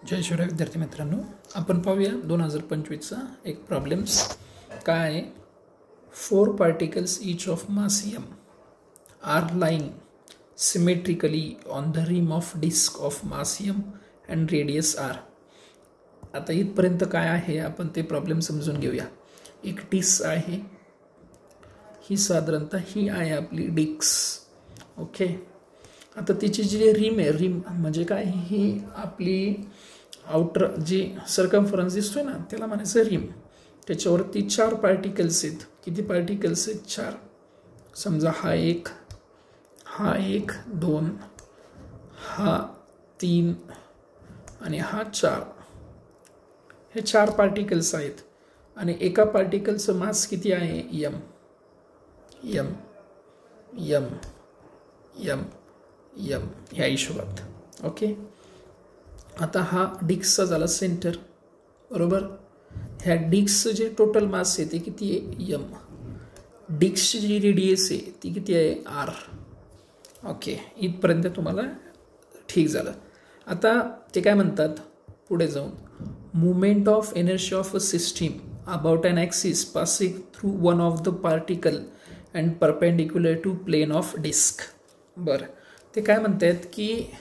जय शिवराय विद्यार्थी मित्रांनो, आपण पाहूया 2025चा एक प्रॉब्लेम्स काय आहे. 4 particles each of mass m are lying symmetrically on the rim of disk of mass m and radius r. आता इथपर्यंत काय आहे आपण ते प्रॉब्लेम समजून घेऊया. एक डिस्क आहे, ही साधारणतः ही आहे आपली डिस्क. ओके, आता तिची जी रिम आहे, रिम म्हणजे काय, ही आपली आउटर जी सर्कम्फरन्स दिसतोय ना त्याला म्हणायचं रिम. त्याच्यावरती 4 पार्टिकल्स आहेत. किती पार्टिकल्स आहेत? 4. समजा हा एक, हा 1, 2, हा 3 आणि हा 4. हे 4 पार्टिकल्स आहेत आणि एका पार्टिकलचं मास किती आहे? m. m m m m ह्या हिशोबात. ओके, आता हा डिस्कचा झाला सेंटर, बरोबर. ह्या डिस्कचं जे टोटल मास आहे ते किती आहे? m. डिस्कची जी रेडियस आहे ती किती आहे? r. ओके, इथपर्यंत तुम्हाला ठीक झालं. आता ते काय म्हणतात पुढे जाऊन, movement of energy of a system about an axis passing through one of the particle and perpendicular to plane of disc. बरं, ते काय म्हणतात की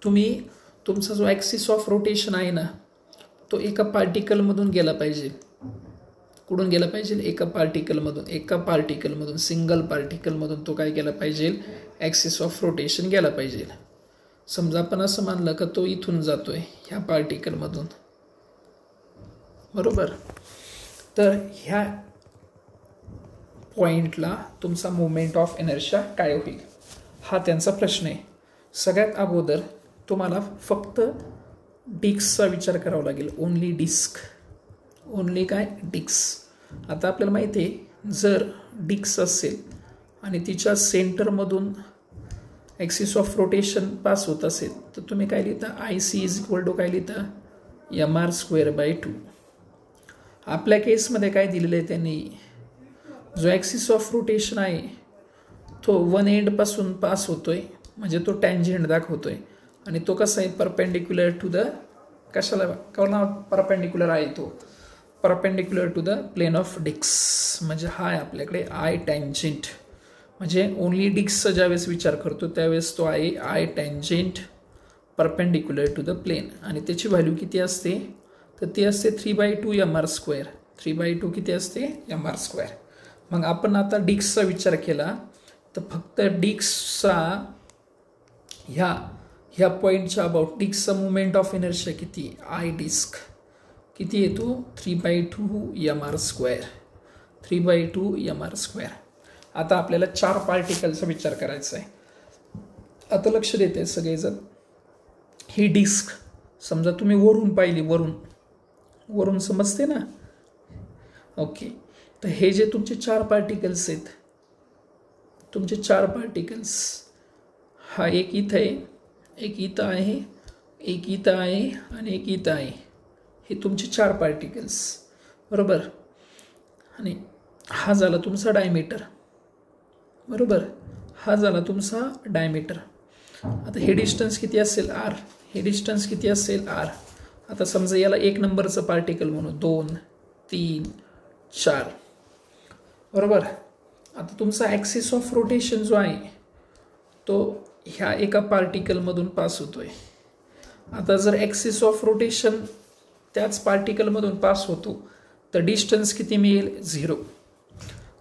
तुम्ही तुमचा जो ॲक्सिस ऑफ रोटेशन आहे ना तो एका पार्टिकलमधून गेला पाहिजे. कुठून गेला पाहिजे? एका पार्टिकलमधून सिंगल पार्टिकलमधून तो काय केला पाहिजे? ॲक्सिस ऑफ रोटेशन गेला पाहिजे. समजा आपण असं मानलं का तो इथून जातोय ह्या पार्टिकलमधून, बरोबर. तर ह्या पॉइंटला तुमचा मुवमेंट ऑफ इनर्शिया काय होईल हा त्यांचा प्रश्न आहे. सगळ्यात अगोदर तुम्हाला फक्त डिस्कचा विचार करावा लागेल. ओनली डिस्क, ओनली काय? डिस्क. आता आपल्याला माहिती आहे जर डिस्क असेल आणि तिच्या सेंटरमधून ॲक्सिस ऑफ रोटेशन पास होत असेल तर तुम्ही काय लिहिता? IC इज इक्वल टू काय लिहिता? mr²/2. आपल्या केसमध्ये काय दिलेलं आहे त्यांनी, जो ॲक्सिस ऑफ रोटेशन आहे तो वन एंडपासून पास होतोय म्हणजे तो टँजेंट दाखवतोय आणि तो कसा आहे? परपेंडिक्युलर टू द कशाला? कोणा परपेंडिक्युलर आहे? तो perpendicular to the plane of disc. म्हणजे हा आहे आपल्याकडे आय टँजेंट. म्हणजे ओनली डिस्कचा ज्यावेळेस विचार करतो त्यावेळेस तो आहे I tangent perpendicular to the plane. आणि त्याची व्हॅल्यू किती असते? तर ती असते 3/2 mr². 3/2 किती असते? mr². मग आपण आता डिस्कचा विचार केला तर फक्त डिस्कचा ह्या पॉईंटच्या अबाउट डिस्कचा मुवमेंट ऑफ इनर्शिया किती? आय डिस्क किती येतो? 3/2 mr². 3/2 mr². आता आपल्याला 4 पार्टिकलचा विचार करायचा आहे. आता लक्ष देते सगळेजण. ही डिस्क समजा तुम्ही वरून पाहिली, वरून समजते ना? ओके, तर हे जे तुमचे 4 पार्टिकल्स आहेत, तुमचे 4 पार्टिकल्स, हा एक इथं आहे, एक इथं आहे, एक इथं आहे आणि एक इथं आहे. हे तुमचे 4 पार्टिकल्स, बरोबर. आणि हा झाला तुमचा डायमीटर, बरोबर. हा झाला तुमचा डायमीटर. आता हे डिस्टन्स किती असेल? r. हे डिस्टन्स किती असेल? r. आता समजा याला 1 नंबरचं पार्टिकल म्हणू. 2, 3, 4, बरोबर. आता तुमचा ॲक्सिस ऑफ रोटेशन जो आहे तो ह्या एका पार्टिकलमधून पास होतोय. आता जर ॲक्सिस ऑफ रोटेशन त्याच पार्टिकलमधून पास होतो तर डिस्टन्स किती मिळेल? 0.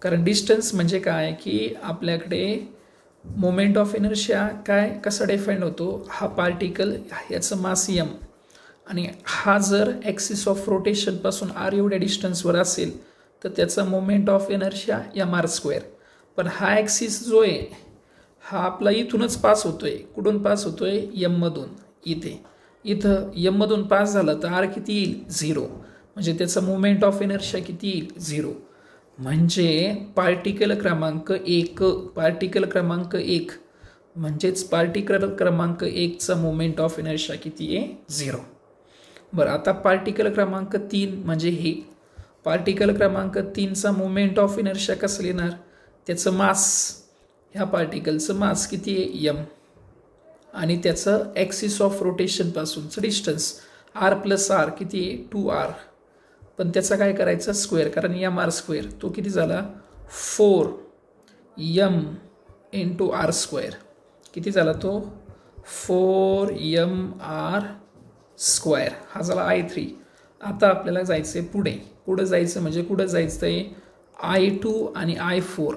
कारण डिस्टन्स म्हणजे काय की आपल्याकडे मोमेंट ऑफ इनर्शिया काय कसा डिफाईन होतो? हा पार्टिकल याचं मास m आणि हा जर ॲक्सिस ऑफ रोटेशनपासून r एवढ्या डिस्टन्सवर असेल तर त्याचा मोमेंट ऑफ इनर्शिया mr². पण हा ॲक्सिस जो आहे हा आपला इथूनच पास होतोय. कुठून पास होतोय? m मधून. इथं m मधून पास झाला तर r किती येईल? 0. म्हणजे त्याचा मोमेंट ऑफ इनर्शिया किती येईल? 0. म्हणजे पार्टिकल क्रमांक 1 म्हणजेच पार्टिकल क्रमांक 1चा मोमेंट ऑफ इनर्शिया किती आहे? 0. बरं, आता पार्टिकल क्रमांक 3 म्हणजे हे पार्टिकल क्रमांक 3चा मोमेंट ऑफ इनर्शिया कसं लिहिणार? त्याचं मास, ह्या पार्टिकलचं मास किती आहे? m. आणि त्याचं ॲक्सिस ऑफ रोटेशनपासूनचं डिस्टन्स. आर प्लस आर किती आहे 2r, पण त्याचा काय करायचं स्क्वेअर, कारण एम आर स्क्वेअर तो किती झाला 4m इंटू आर स्क्वेअर, किती झाला तो 4mr स्क्वेअर, हा झाला I3. आता आपल्याला जायचं आहे पुढे जायचं म्हणजे कुठं जायचं आहे I2 आणि I4.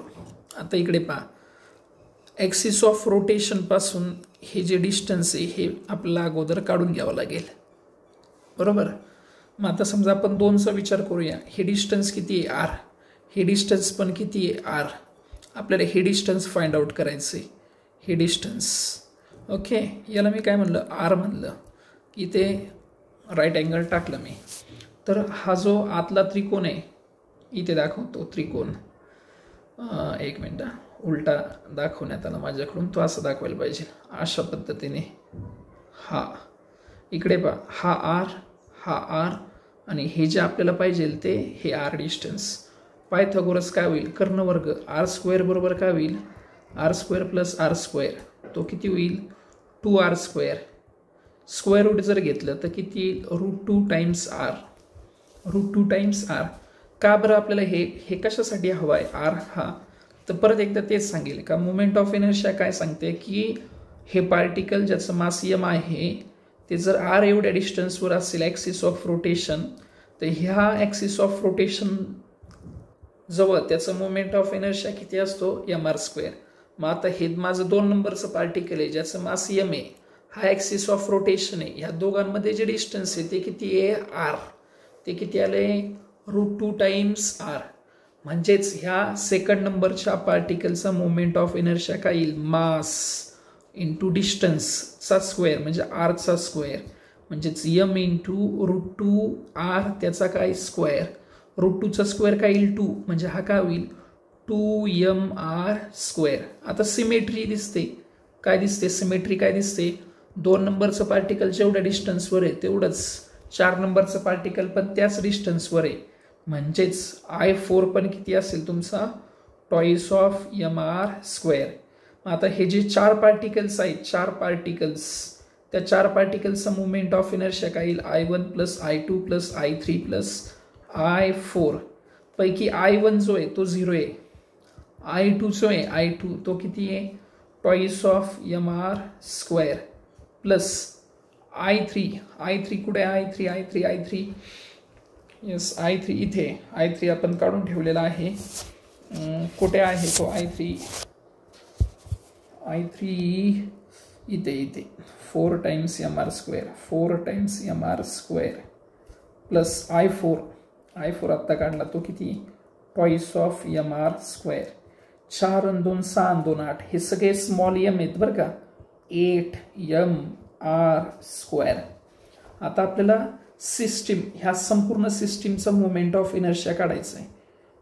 आता इकडे पहा, ॲक्सिस ऑफ रोटेशन पासून हे जे डिस्टन्स आहे हे आपल्याला अगोदर काढून घ्यावं लागेल, बरोबर. मग आता समजा आपण 2चा विचार करूया, हे डिस्टन्स किती आहे r, हे डिस्टन्स पण किती आहे r, आपल्याला हे डिस्टन्स फाइंड आउट करायचं आहे, हे डिस्टन्स. ओके, याला मी काय म्हणलं r म्हणलं, इथे राईट अँगल टाकलं मी. तर हा जो आतला त्रिकोण आहे इथे दाखवतो त्रिकोण, एक मिनटं उलटा दाखवण्यात आला माझ्याकडून, तो असं दाखवायला पाहिजे अशा पद्धतीने. हा इकडे पहा, हा आर आणि हे जे आपल्याला पाहिजे ते हे आर डिस्टन्स. पायथागोरस काय होईल कर्णवर्ग आर स्क्वेअर बरोबर काय होईल R square plus R square, तो किती होईल 2r स्क्वेअर. स्क्वेअर रूट जर घेतलं तर किती येईल √2 टाइम्स आर, √2 टाइम्स आर. का बरं आपल्याला हे कशासाठी हवं आहे आर हा, तर परत एकदा तेच सांगेल का मोमेंट ऑफ इनर्शिया काय सांगते की हे पार्टिकल ज्याचं मास m आहे ते जर r एवढ्या डिस्टन्सवर असेल ॲक्सिस ऑफ रोटेशन, तर ह्या ॲक्सिस ऑफ रोटेशन जवळ त्याचं मोमेंट ऑफ इनर्शिया किती असतो mr स्क्वेअर. मग आता हे माझं 2 नंबरचं पार्टिकल आहे ज्याचं मास m आहे, हा ॲक्सिस ऑफ रोटेशन आहे, ह्या दोघांमध्ये जे डिस्टन्स आहे ते किती आहे r, ते किती आले √2 टाइम्स r. म्हणजेच ह्या सेकंड नंबरच्या पार्टिकलचा मोमेंट ऑफ इनर्शिया काय येईल मास इंटू डिस्टन्सचा स्क्वेअर म्हणजे आरचा स्क्वेअर, म्हणजेच m इंटू √2r त्याचा काय स्क्वेअर, √2चा स्क्वेअर काय येईल 2, म्हणजे हा काय होईल 2mr स्क्वेअर. आता सिमेट्री दिसते, काय दिसते सिमेट्री काय दिसते, 2 नंबरचं पार्टिकल जेवढ्या डिस्टन्सवर आहे तेवढंच 4 नंबरचं पार्टिकल पण त्याच डिस्टन्सवर आहे, म्हणजेच I4 पण किती असेल तुमचा टॉईस ऑफ mr स्क्वेअर. आता हे जे 4 पार्टिकल्स आहेत, 4 पार्टिकल्स, त्या 4 पार्टिकल्सचा मुवमेंट ऑफ इनर्शिया काय येईल I1 plus I2 plus I3 plus I4 पैकी I1 जो आहे तो 0 आहे, I2 जो आहे I2 तो किती आहे twice of mr square plus I3 कुठे I3 येस I3 इथे, I3 आपण काढून ठेवलेला आहे, कुठे आहे तो I3 इथे 4 times mr square plus I4 आत्ता काढला तो किती टॉईस ऑफ mr स्क्वेअर. 4 आणि 2 6 आणि 2 8 हे सगळे स्मॉल m आहेत बरं का, 8mr स्क्वेअर. आता आपल्याला सिस्टीम ह्या संपूर्ण सिस्टीमचा मोमेंट ऑफ इनर्शिया काढायचा आहे,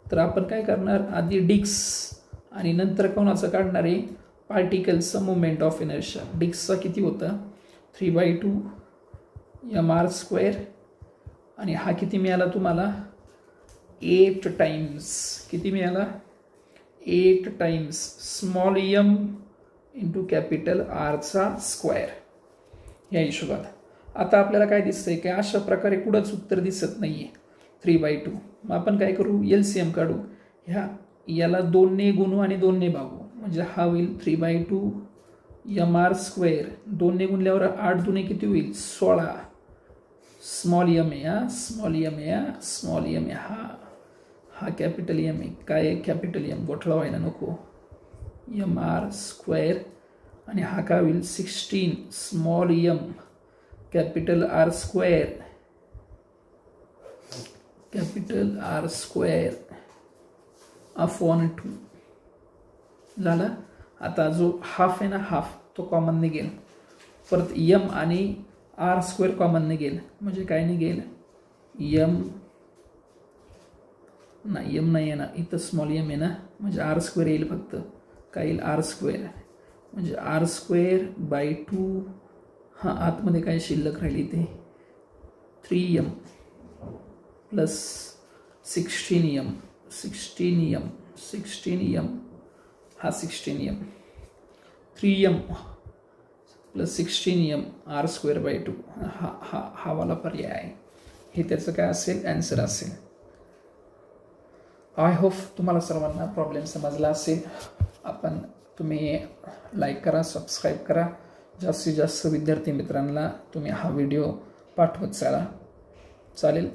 तर आपण काय करणार आधी डिक्स आणि नंतर कोणाचं काढणार आहे पार्टिकलचं मोमेंट ऑफ इनर्शिया. डिक्सचा किती होता 3/2 mr स्क्वेअर आणि हा किती मिळाला तुम्हाला 8 टाइम्स, किती मिळाला 8 times small m into capital आरचा स्क्वेअर या हिशोबात. आता आपल्याला काय दिसतंय की अशा प्रकारे कुठंच उत्तर दिसत नाहीये 3/2. मग आपण काय करू LCM काढू, याला 2 ने गुणू आणि 2 ने भागू, म्हणजे हा होईल 3/2 mr स्क्वेअर. 2 ने गुणल्यावर 8 दुने किती होईल 16, स्मॉल m आहे स्मॉल m आहे, हा कॅपिटल m आहे, काय कॅपिटल m गोठला व्हायला नको mr स्क्वेअर आणि हा काय होईल 16 small m capital R square upon 2 झाला. आता जो हाफ आहे ना हाफ तो कॉमन निघेल, परत m आणि R स्क्वेअर कॉमन निघेल, म्हणजे काय निघेल m नाही आहे ना इथं स्मॉल m आहे ना, म्हणजे R स्क्वेअर येईल, फक्त काय येईल R स्क्वेअर, म्हणजे R स्क्वेअर बाय 2. हां आतमध्ये काय शिल्लक राहिली ते 3m प्लस 16m हा 16m 3m plus 16m r²/2 हा वाला पर्याय आहे. हे त्याचं काय असेल, ॲन्सर असेल. आय होप तुम्हाला सर्वांना प्रॉब्लेम समजला असेल. तुम्ही लाईक करा, सबस्क्राईब करा. जास्तीत जास्त विद्यार्थी मित्रांना तुम्ही हा व्हिडिओ पाठवत चला. चालेल.